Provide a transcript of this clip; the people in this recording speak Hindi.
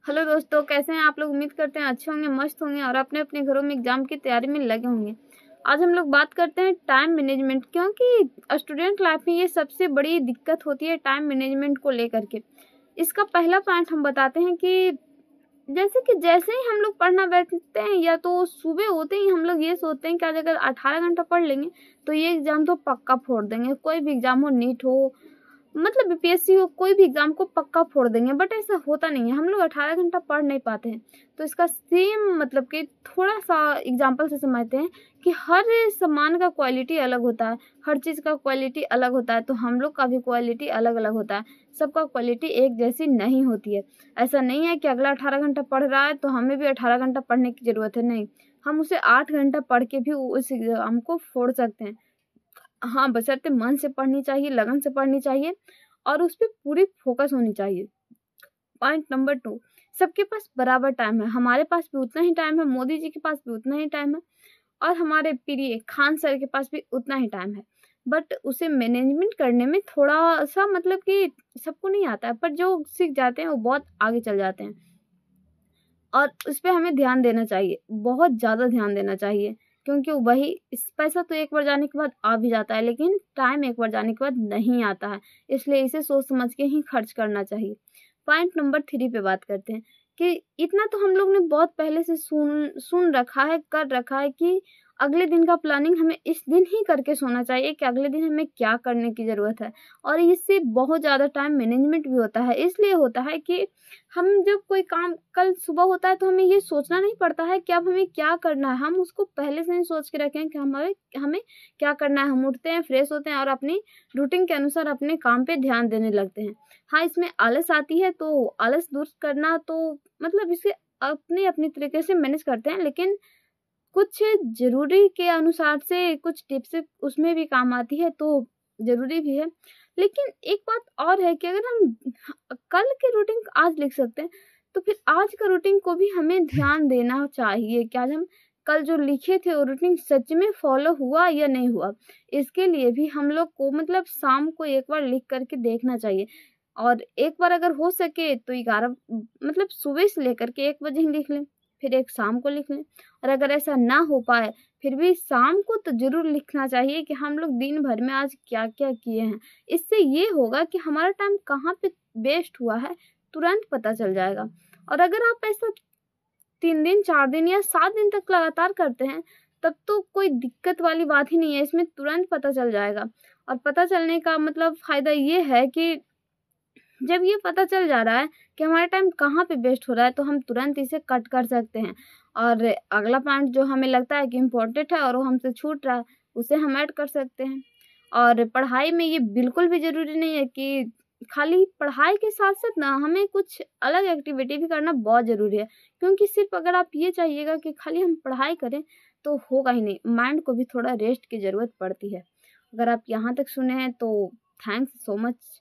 हेलो दोस्तों, कैसे हैं आप लोग। उम्मीद करते हैं अच्छे होंगे, मस्त होंगे और अपने अपने घरों में एग्जाम की तैयारी में लगे होंगे। आज हम लोग बात करते हैं टाइम मैनेजमेंट, क्योंकि स्टूडेंट लाइफ में ये सबसे बड़ी दिक्कत होती है टाइम मैनेजमेंट को लेकर के। इसका पहला पॉइंट हम बताते हैं कि जैसे ही हम लोग पढ़ना बैठते हैं या तो सुबह होते ही हम लोग ये सोचते हैं कि आज अगर 18 घंटा पढ़ लेंगे तो ये एग्जाम तो पक्का फोड़ देंगे। कोई भी एग्जाम हो, नीट हो, मतलब बीपीएससी हो, कोई भी एग्जाम को पक्का फोड़ देंगे। बट ऐसा होता नहीं है, हम लोग 18 घंटा पढ़ नहीं पाते हैं। तो इसका सेम मतलब कि थोड़ा सा एग्जाम्पल से समझते हैं कि हर सामान का क्वालिटी अलग होता है, हर चीज़ का क्वालिटी अलग होता है। तो हम लोग का भी क्वालिटी अलग अलग होता है, सबका क्वालिटी एक जैसी नहीं होती है। ऐसा नहीं है कि अगला 18 घंटा पढ़ रहा है तो हमें भी 18 घंटा पढ़ने की ज़रूरत है, नहीं। हम उसे 8 घंटा पढ़ के भी उस एग्जाम को फोड़ सकते हैं। हाँ, बशर्ते मन से पढ़नी चाहिए, लगन से पढ़नी चाहिए और उस पे पूरी फोकस होनी चाहिए। पॉइंट नंबर 2, सबके पास बराबर टाइम है। हमारे पास भी उतना ही टाइम है, मोदी जी के पास भी उतना ही टाइम है और हमारे प्रिय खान सर के पास भी उतना ही टाइम है। बट उसे मैनेजमेंट करने में थोड़ा-सा मतलब कि सबको नहीं आता है, पर जो सीख जाते हैं वो बहुत आगे चल जाते हैं। और उस पे हमें ध्यान देना चाहिए, बहुत ज़्यादा ध्यान देना चाहिए, क्योंकि वही इस पैसा तो एक बार जाने के बाद आ भी जाता है, लेकिन टाइम एक बार जाने के बाद नहीं आता है, इसलिए इसे सोच समझ के ही खर्च करना चाहिए। पॉइंट नंबर 3 पे बात करते हैं कि इतना तो हम लोग ने बहुत पहले से सुन रखा है, कर रखा है कि अगले दिन का प्लानिंग हमें इस दिन ही करके सोना चाहिए कि अगले दिन हमें क्या करने की ज़रूरत है। और इससे बहुत ज़्यादा टाइम मैनेजमेंट भी होता है, इसलिए होता है कि हम जब कोई काम कल सुबह होता है तो हमें ये सोचना नहीं पड़ता है कि अब हमें क्या करना है। हम उसको पहले से ही सोच के रखें हैं कि हमें क्या करना है। हम उठते हैं, फ्रेश होते हैं और अपनी रूटीन के अनुसार अपने काम पे ध्यान देने लगते हैं। हाँ, इसमें आलस आती है तो आलस दूर करना तो मतलब इसे अपनी तरीके से मैनेज करते हैं, लेकिन कुछ ज़रूरी के अनुसार से कुछ टिप्स उसमें भी काम आती है तो ज़रूरी भी है। लेकिन एक बात और है कि अगर हम कल के रूटीन आज लिख सकते हैं, तो फिर आज का रूटीन को भी हमें ध्यान देना चाहिए कि आज हम कल जो लिखे थे वो रूटीन सच में फॉलो हुआ या नहीं हुआ। इसके लिए भी हम लोग को मतलब शाम को एक बार लिख कर के देखना चाहिए और एक बार अगर हो सके तो 11 मतलब सुबह से लेकर के 1 बजे ही लिख लें, फिर एक शाम को लिख लें। और अगर ऐसा ना हो पाए, फिर भी शाम को तो ज़रूर लिखना चाहिए कि हम लोग दिन भर में आज क्या-क्या किए हैं। इससे ये होगा कि हमारा टाइम कहाँ पे वेस्ट हुआ है, तुरंत पता चल जाएगा। और अगर आप ऐसा 3 दिन, 4 दिन या 7 दिन तक लगातार करते हैं, तब तो कोई दिक्कत वाली बात ही नहीं है, इसमें तुरंत पता चल जाएगा। और पता चलने का मतलब फ़ायदा ये है कि जब ये पता चल जा रहा है कि हमारा टाइम कहाँ पे वेस्ट हो रहा है, तो हम तुरंत इसे कट कर सकते हैं। और अगला पॉइंट जो हमें लगता है कि इम्पोर्टेंट है और वो हमसे छूट रहा है, उसे हम ऐड कर सकते हैं। और पढ़ाई में ये बिल्कुल भी ज़रूरी नहीं है कि खाली पढ़ाई के साथ-साथ ना हमें कुछ अलग एक्टिविटी भी करना बहुत ज़रूरी है। क्योंकि सिर्फ़ अगर आप ये चाहिएगा कि खाली हम पढ़ाई करें, तो होगा ही नहीं, माइंड को भी थोड़ा रेस्ट की ज़रूरत पड़ती है। अगर आप यहाँ तक सुने हैं तो थैंक्स सो मच।